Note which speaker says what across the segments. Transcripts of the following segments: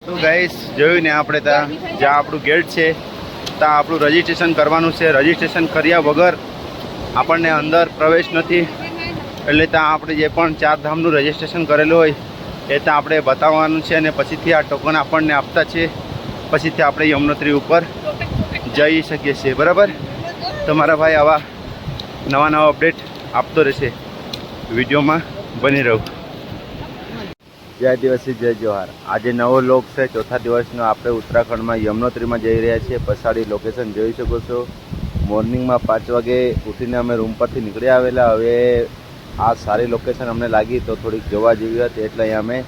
Speaker 1: તો ગાઈસ જોયું ને આપણે ત્યાં જ્યાં આપણું ગેટ છે ત્યાં આપણું રજિસ્ટ્રેશન કરવાનું છે. રજિસ્ટ્રેશન કર્યા વગર આપણને અંદર પ્રવેશ નથી. એટલે ત્યાં આપણે જે પણ ચારધામનું રજિસ્ટ્રેશન કરેલું હોય એ ત્યાં આપણે બતાવવાનું છે અને પછીથી આ ટોકન આપણને આપતા છે. પછીથી આપણે યમનોત્રી ઉપર જઈ શકીએ છીએ. બરાબર. તો મારા ભાઈ આવા નવા અપડેટ આપતો રહેશે. વિડીયોમાં બની રહું. જય દિવસી જય જોહાર. આજે નવો લોક છે. ચોથા દિવસનો આપણે ઉત્તરાખંડમાં યમનોત્રીમાં જઈ રહ્યા છીએ. પછાડી લોકેશન જોઈ શકો છો. મોર્નિંગમાં 5 વાગે ઉઠીને અમે રૂમ પરથી નીકળી આવેલા. હવે આ સારી લોકેશન અમને લાગી તો થોડીક જોવા જેવી હતી એટલે અહીંયા અમે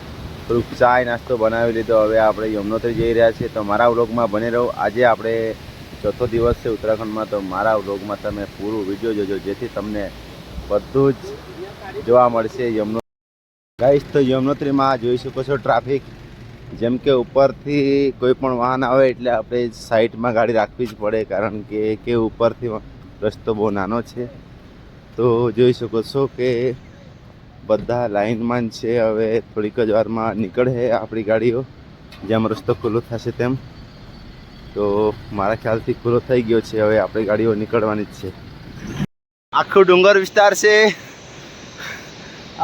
Speaker 1: થોડુંક ચાય નાસ્તો બનાવી લીધો. હવે આપણે યમનોત્રી જઈ રહ્યા છીએ. તો મારા વ્લોગમાં બની રહો. આજે આપણે ચોથો દિવસ છે ઉત્તરાખંડમાં. તો મારા વ્લોગમાં તમે પૂરું વિડીયો જોજો જેથી તમને બધું જ જોવા મળશે. ગાઈસ તો યમનોત્રીમાં જોઈ શકો છો ટ્રાફિક. જેમ કે ઉપરથી કોઈ પણ વાહન આવે એટલે આપણે સાઈડમાં ગાડી રાખવી જ પડે, કારણ કે ઉપરથી રસ્તો બહુ નાનો છે. તો જોઈ શકો છો કે બધા લાઇનમાં છે. હવે થોડીક જ વારમાં નીકળે આપણી ગાડીઓ જેમ રસ્તો ખુલ્લો થશે તેમ. તો મારા ખ્યાલથી ખુલ્લો થઈ ગયો છે. હવે આપણી ગાડીઓ નીકળવાની જ છે. આખું ડુંગર વિસ્તાર છે.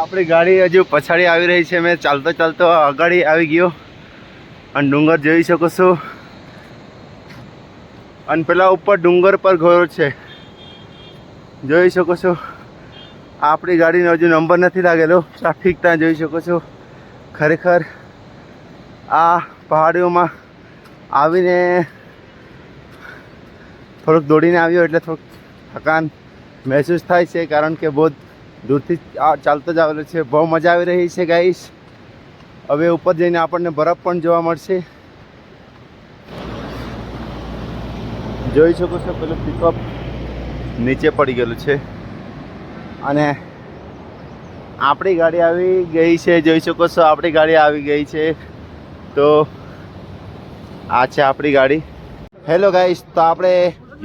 Speaker 1: આપણી ગાડી હજુ પછાડી આવી રહી છે. મેં ચાલતો ચાલતો આગળ આવી ગયો અને ડુંગર જોઈ શકો છો. અને પેલા ઉપર ડુંગર પર ગયો છે જોઈ શકો છો. આપણી ગાડીનો હજુ નંબર નથી લાગેલો. ટ્રાફિક ત્યાં જોઈ શકો છો. ખરેખર આ પહાડીઓમાં આવીને થોડુંક દોડીને આવ્યો એટલે થોડુંક થકાન મહેસૂસ થાય છે, કારણ કે બહુ દૂરથી ચાલતો જ આવેલો છે. બહુ મજા આવી રહી છે ગાઈસ. હવે ઉપર જઈને આપણને બરફ પણ જોવા મળશે. જોઈ શકો છો પેલું પિકઅપ નીચે પડી ગયેલું છે અને આપણી ગાડી આવી ગઈ છે. જોઈ શકો છો આપણી ગાડી આવી ગઈ છે. તો આ છે આપણી ગાડી. હેલો ગાઈસ, તો આપણે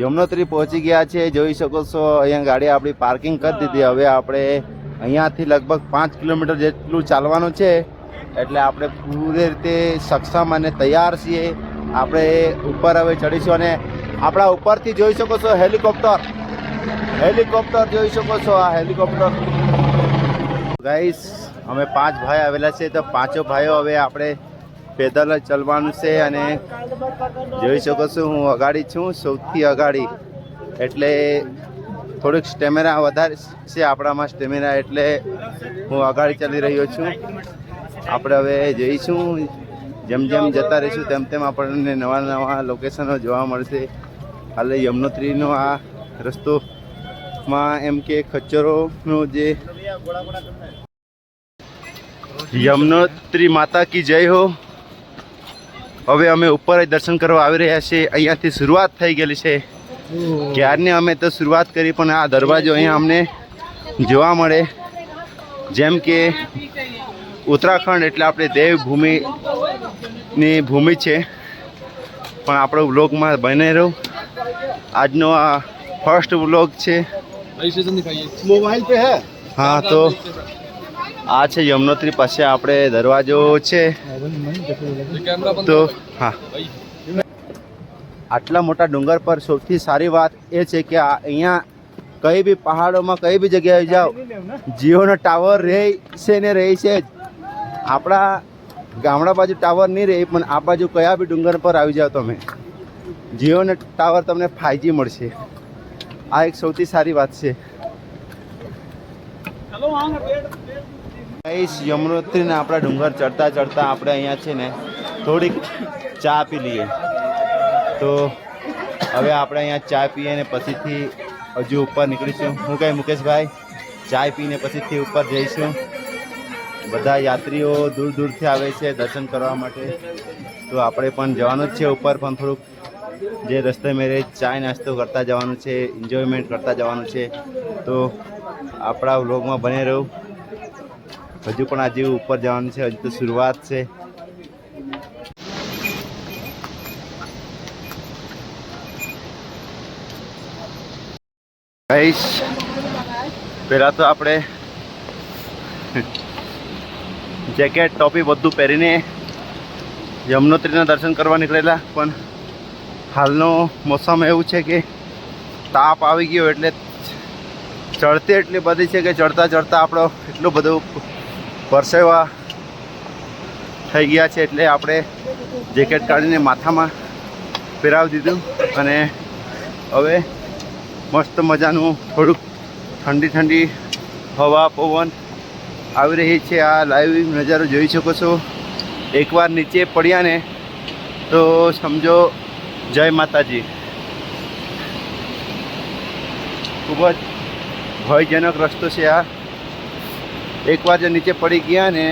Speaker 1: યમનોત્રી પહોંચી ગયા છે. જોઈ શકો છો અહીંયા ગાડી આપણી પાર્કિંગ કરી દીધી. હવે આપણે અહીંયાથી લગભગ 5 કિલોમીટર જેટલું ચાલવાનું છે. એટલે આપણે પૂરી રીતે સક્ષમ અને તૈયાર છીએ. આપણે ઉપર હવે ચડીશું અને આપણા ઉપરથી જોઈ શકો છો હેલિકોપ્ટર જોઈ શકો છો. આ હેલિકોપ્ટર ગાઈસ, અમે 5 ભાઈ આવેલા છે. તો 5 ભાઈઓ હવે આપણે પેદલ જ ચાલવાનું છે. અને જોઈ શકો છો હું અગાડી છું, સૌથી અગાડી. એટલે થોડીક સ્ટેમિના વધારે છે આપણામાં સ્ટેમિના, એટલે હું અગાડી ચાલી રહ્યો છું. આપણે હવે જઈશું. જેમ જેમ જતા રહીશું તેમ તેમ આપણને નવા લોકેશનો જોવા મળશે. હાલે યમનોત્રીનો આ રસ્તોમાં એમ કે ખચ્ચરોનો જે યમનોત્રી માતા કી જય હો. હવે અમે ઉપર જ દર્શન કરવા આવી રહ્યા છીએ. અહીંયાથી શરૂઆત થઈ ગયેલી છે. ક્યારની અમે તો શરૂઆત કરી, પણ આ દરવાજો અહીંયા અમને જોવા મળે. જેમ કે ઉત્તરાખંડ એટલે આપણે દેવભૂમિની ભૂમિ છે. પણ આપણો વ્લોગમાં બને રહો. આજનો આ ફર્સ્ટ વ્લોગ છે. મોબાઈલ પે હે. હા, તો આ છે યમનોત્રી પાસે આપણે દરવાજો છે. તો હા, આટલા મોટા ડુંગર પર સૌથી સારી વાત એ છે કે અહીંયા કઈ બી પહાડોમાં કઈ બી જગ્યાએ જાઓ, જીઓનો ટાવર રહે છે ને રહે છે જ. આપણા ગામડા બાજુ ટાવર નહીં રહે, પણ આ બાજુ કયા બી ડુંગર પર આવી જાઓ તમે, જીઓનો ટાવર તમને 5G મળશે. આ એક સૌથી સારી વાત છે. યમનોત્રીને આપણા ડુંગર ચડતા આપણે અહીંયા છે ને થોડીક ચા પી લઈએ. તો હવે આપણે અહીંયા ચા પીએ ને પછીથી હજુ ઉપર નીકળીશું. હું કહે મુકેશભાઈ, ચાય પીને પછીથી ઉપર જઈશું. બધા યાત્રીઓ દૂર દૂરથી આવે છે દર્શન કરવા માટે. તો આપણે પણ જવાનું જ છે ઉપર, પણ થોડુંક જે રસ્તે મેરે ચાય નાસ્તો કરતા જવાનું છે, એન્જોયમેન્ટ કરતા જવાનું છે. તો આપણા વ્લોગમાં બને રહું. હજુ પણ આજે ઉપર જવાનું છે. હજુ તો શરૂઆત છે. પહેલાં તો આપણે જેકેટ ટોપી બધું પહેરીને યમનોત્રીના દર્શન કરવા નીકળેલા, પણ હાલનો મોસમ એવું છે કે તાપ આવી ગયો એટલે ચડતી એટલી બધી છે કે ચડતા ચડતા આપણો એટલું બધું પરસેવા થઈ ગયા છે, એટલે આપણે જેકેટ કાઢીને માથામાં પહેરાવી દીધું અને હવે મસ્ત મજાનું થોડુંક ઠંડી ઠંડી હવા પવન આવી રહી છે. આ લાઈવ નજારો જોઈ શકો છો. એકવાર નીચે પડ્યા ને તો સમજો જય માતાજી. ખૂબ જ ભયજનક રસ્તો છે આ. એકવાર જો નીચે પડી ગયા ને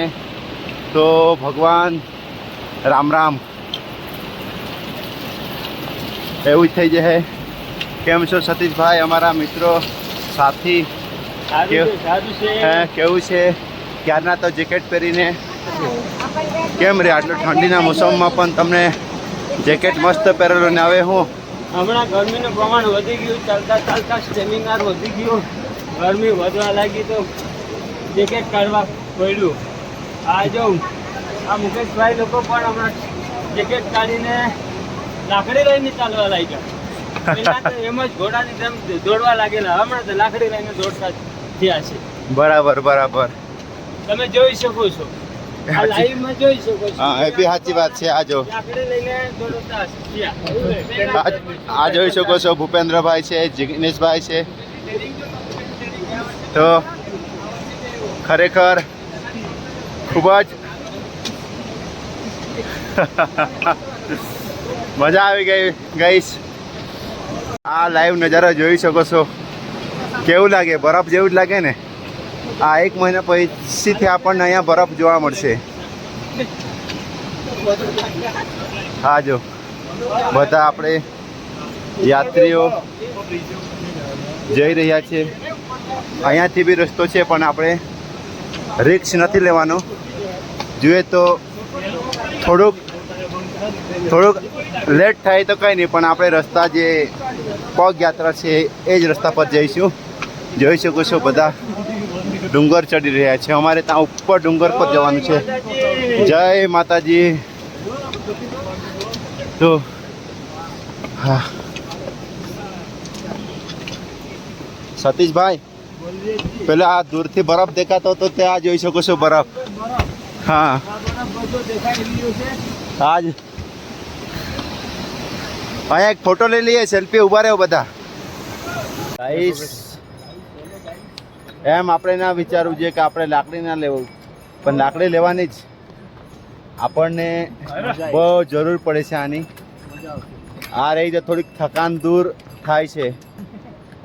Speaker 1: તો ભગવાન રામ રામ એવું જ થઈ જશે. કેમ છો સતીશભાઈ, અમારા મિત્રો સાથી? કેવું છે? ક્યારના તો જેકેટ પહેરીને કેમ રે આટલું ઠંડીના મોસમમાં પણ તમને જેકેટ મસ્ત પહેરેલો ને હવે હું
Speaker 2: હમણાં ગરમીનું પ્રમાણ વધી ગયું, ચાલતા ચાલતા સ્ટેમિના વધી ગયું, ગરમી વધવા લાગી તો જેકેટ કાઢવા પડ્યું. આ જો આ મુકેશભાઈ લોકો પણ હમણાં જેકેટ કાઢીને લાકડી લઈને ચાલવા લાગ્યા. પહેલા તો એમ જ ઘોડાની જેમ દોડવા લાગેલા, હમણાં તો લાકડી લઈને દોડતા થયા છે.
Speaker 1: બરાબર બરાબર,
Speaker 2: તમે જોઈ શકો છો, આ લાઈવમાં જોઈ શકો છો.
Speaker 1: હા, એ બી સાચી વાત છે. આ જો
Speaker 2: લાકડી લઈને દોડતા થયા.
Speaker 1: આ જોઈ શકો છો, ભૂપેન્દ્રભાઈ છે, જિગ્નેશભાઈ છે. તો ખરેખર ખૂબ જ મજા આવી ગઈ ગઈશ. આ લાઈવ નજારો જોઈ શકો છો. કેવું લાગે? બરફ જેવું જ લાગે ને. આ 1 મહિના પછીથી આપણને અહીંયા બરફ જોવા મળશે. હા જો બધા આપણે યાત્રીઓ જઈ રહ્યા છે. અહીંયાથી બી રસ્તો છે, પણ આપણે રિસ્ક નથી લેવાનો. જોઈએ તો થોડુંક લેટ થાય તો કંઈ નહીં, પણ આપણે રસ્તા જે પગયાત્રા છે એ જ રસ્તા પર જઈશું. જોઈ શકો છો બધા ડુંગર ચડી રહ્યા છે. અમારે ત્યાં ઉપર ડુંગર પર જવાનું છે. જય માતાજી. તો હા સતીશભાઈ, પેલા આ દૂરથી બરફ દેખાતો હતો ત્યાં જોઈ શકો છો બરફ. હા આજ અહીંયા એક ફોટો લઈ લઈએ, સેલ્ફી ઉભા રહ્યો બધા. એમ આપણે ના વિચારવું જોઈએ કે આપણે લાકડી ના લેવું, પણ લાકડી લેવાની જ આપણને બહુ જરૂર પડે છે આની. આ રહી તો થોડીક થકાન દૂર થાય છે.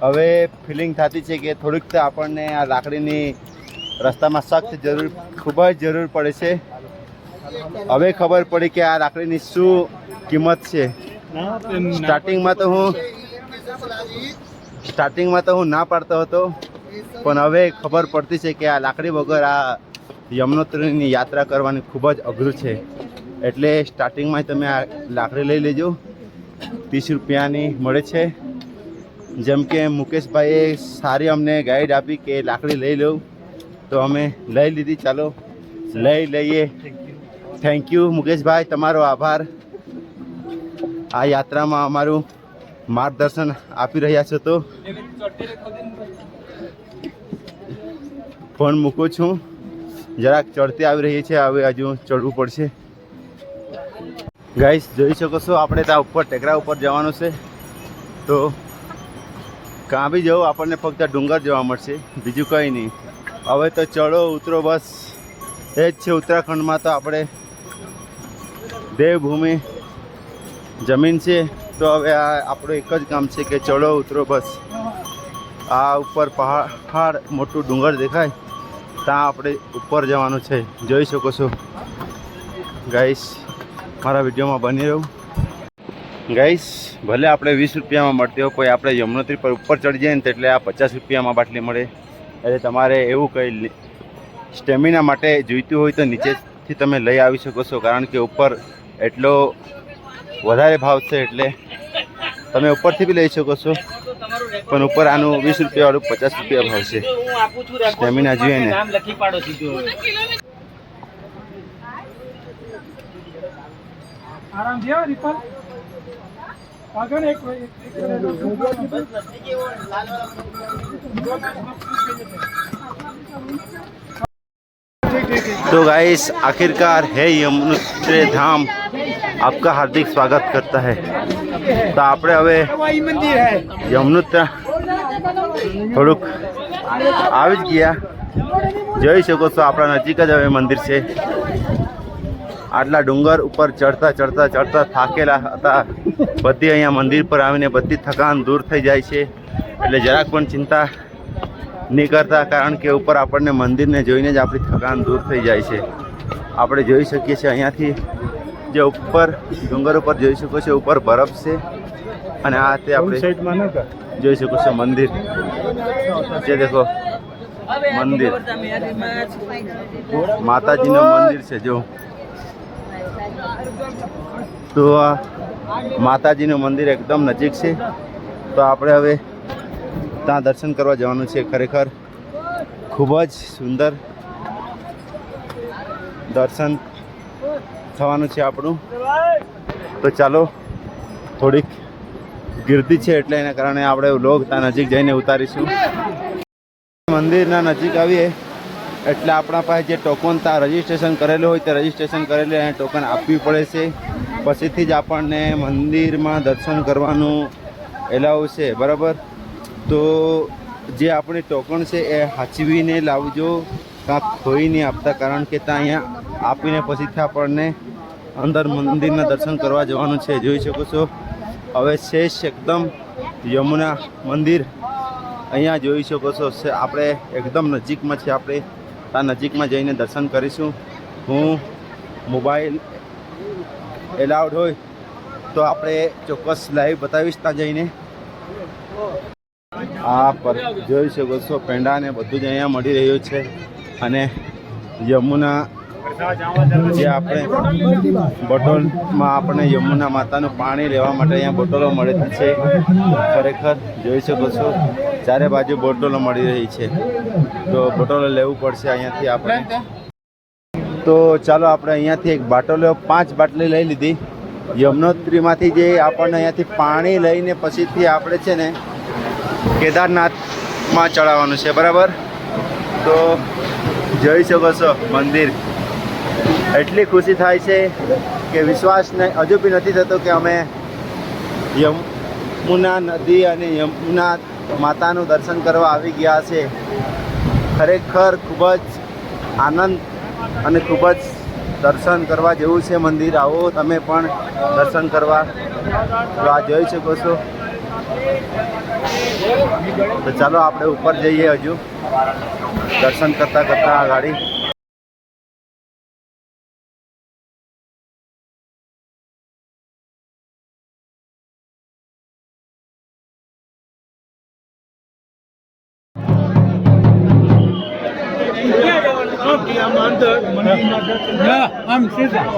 Speaker 1: હવે ફિલિંગ થતી છે કે થોડીક તો આપણને આ લાકડીની રસ્તામાં સખ્ત જરૂર, ખૂબ જ જરૂર પડે છે. હવે ખબર પડી કે આ લાકડીની શું કિંમત છે. સ્ટાર્ટિંગમાં તો હું ના પાડતો હતો, પણ હવે ખબર પડતી છે કે આ લાકડી વગર આ યમનોત્રીની યાત્રા કરવાની ખૂબ જ અઘરું છે. એટલે સ્ટાર્ટિંગમાં તમે આ લાકડી લઈ લેજો. 30 રૂપિયાની મળે છે. જેમ કે મુકેશભાઈએ સારી અમને ગાઈડ આપી કે લાકડી લઈ લઉં, તો અમે લઈ લીધી. ચાલો લઈ લઈએ. થેન્ક યુ મુકેશભાઈ, તમારો આભાર. આ યાત્રામાં અમારું માર્ગદર્શન આપી રહ્યા છો. તો ફોન મૂકું છું, જરાક ચડતી આવી રહી છે. હવે હજુ ચડવું પડશે. ગાઈસ જોઈ શકો છો, આપણે ત્યાં ઉપર ટેકરા ઉપર જવાનું છે. તો કાં બી જવું આપણને ફક્ત ડુંગર જોવા મળશે, બીજું કંઈ નહીં. હવે તો ચડો ઉતરો બસ એ જ છે. ઉત્તરાખંડમાં તો આપણે દેવભૂમિ જમીન છે, તો હવે આ આપણું એક જ કામ છે કે ચડો ઉતરો બસ. આ ઉપર પહાડ મોટું ડુંગર દેખાય, ત્યાં આપણે ઉપર જવાનું છે. જોઈ શકો છો ગાઈસ. મારા વિડીયોમાં બની રહું ગાઈસ. ભલે આપણે 20 રૂપિયામાં મળતી હોય, કોઈ આપણે યમનોત્રી પર ઉપર ચડી જાય ને એટલે આ 50 રૂપિયામાં બાટલી મળે. એટલે તમારે એવું કંઈ સ્ટેમિના માટે જોઈતું હોય તો નીચેથી તમે લઈ આવી શકો છો, કારણ કે ઉપર એટલો વધારે ભાવ છે. એટલે તમે ઉપરથી બી લઈ શકો છો, પણ ઉપર આનું 20 રૂપિયાવાળું 50 રૂપિયા ભાવ છે. સ્ટેમિના જોઈએ ને.
Speaker 3: આરામથી આવો રીપલ આગળ એક
Speaker 1: तो गाइस आखिरकार है यमुनोत्री धाम आपका हार्दिक स्वागत करता है। तो આપણે હવે યમુનોત્રી થોડુંક આવી જ ગયા, જોઈ શકો છો આપણા નજીક જ હવે મંદિર છે। આટલા ડુંગર ઉપર ચડતા ચડતા ચડતા થાકેલા હતા, બધી અહીંયા મંદિર પર આવીને બધી થકાન દૂર થઈ જાય છે, એટલે જરાક પણ ચિંતા નહીં કરતા, કારણ કે ઉપર આપણને મંદિરને જોઈને જ આપણી થકાન દૂર થઈ જાય છે। આપણે જોઈ શકીએ છીએ અહીંયાથી જે ઉપર ડુંગર ઉપર જોઈ શકો છો ઉપર બરફ છે, અને આ તે આપણે જોઈ શકો છો મંદિર, જે દેખો મંદિર માતાજીનું મંદિર છે। જો તો આ માતાજીનું મંદિર એકદમ નજીક છે। તો આપણે હવે ત્યાં દર્શન કરવા જવાનું છે। ખરેખર ખૂબ જ સુંદર દર્શન થવાનું છે આપણું। તો ચાલો, થોડીક ગીર્દી છે એટલે એના કારણે આપણે વ્લોગ ત્યાં નજીક જઈને ઉતારીશું। મંદિરના નજીક આવીએ એટલે આપણા પાસે જે ટોકન ત્યાં રજીસ્ટ્રેશન કરેલું હોય તે રજીસ્ટ્રેશન કરેલું એને ટોકન આપવી પડે છે, પછીથી જ આપણને મંદિરમાં દર્શન કરવાનું એલાવ છે, બરાબર। તો જે આપણી ટોકન છે એ સાચવીને લાવજો, કાં ખોઈ નહીં આપતા, કારણ કે ત્યાં અહીંયા આપીને પછીથી આપણને અંદર મંદિરના દર્શન કરવા જવાનું છે। જોઈ શકો છો હવે શેષ એકદમ યમુના મંદિર અહીંયા જોઈ શકો છો, આપણે એકદમ નજીકમાં છે। આપણે ત્યાં નજીકમાં જઈને દર્શન કરીશું। હું મોબાઈલ એલાઉડ હોય તો આપણે ચોક્કસ લાઈવ બતાવીશ ત્યાં જઈને। આ પર જોઈ શકો છો પેંડા ને બધું જ અહીંયા મળી રહ્યું છે, અને યમુના જે આપણે બોટલમાં આપણે યમુના માતાનું પાણી લેવા માટે અહીંયા બોટલો મળતી છે। ખરેખર જોઈ શકો છો ચારે બાજુ બોટલો મળી રહી છે, તો બોટલો લેવું પડશે અહીંયાથી આપણે। તો ચાલો આપણે અહીંયાથી એક બાટલો 5 બાટલી લઈ લીધી। યમુનોત્રીમાંથી જે આપણને અહીંયાથી પાણી લઈને પછીથી આપણે છે ને કેદારનાથમાં ચડાવવાનું છે, બરાબર। તો જોઈ શકો છો મંદિર, એટલી ખુશી થાય છે કે વિશ્વાસ હજુ બી નથી થતો કે અમે યમુના નદી અને યમુના માતાનું દર્શન કરવા આવી ગયા છે। ખરેખર ખૂબ જ આનંદ અને ખૂબ જ દર્શન કરવા જેવું છે મંદિર। આવો તમે પણ દર્શન કરવા। તો આ જોઈ શકો છો। તો ચાલો આપણે ઉપર જઈએ, હજુ દર્શન કરતાં કરતાં આ ગાડી
Speaker 3: આમ સીધા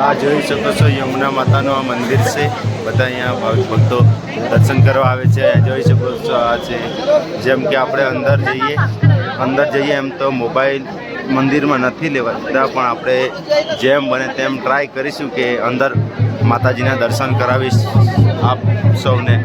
Speaker 1: આ જોઈ શકો છો યમુના માતાનું આ મંદિર છે, બધા અહીંયા ભાવિક ભક્તો દર્શન કરવા આવે છે। જોઈ શકો છો આ છે, જેમ કે આપણે અંદર જઈએ એમ તો મોબાઈલ મંદિરમાં નથી લેવા છતાં પણ આપણે જેમ બને તેમ ટ્રાય કરીશું કે અંદર માતાજીના દર્શન કરાવીશ આપ સૌને।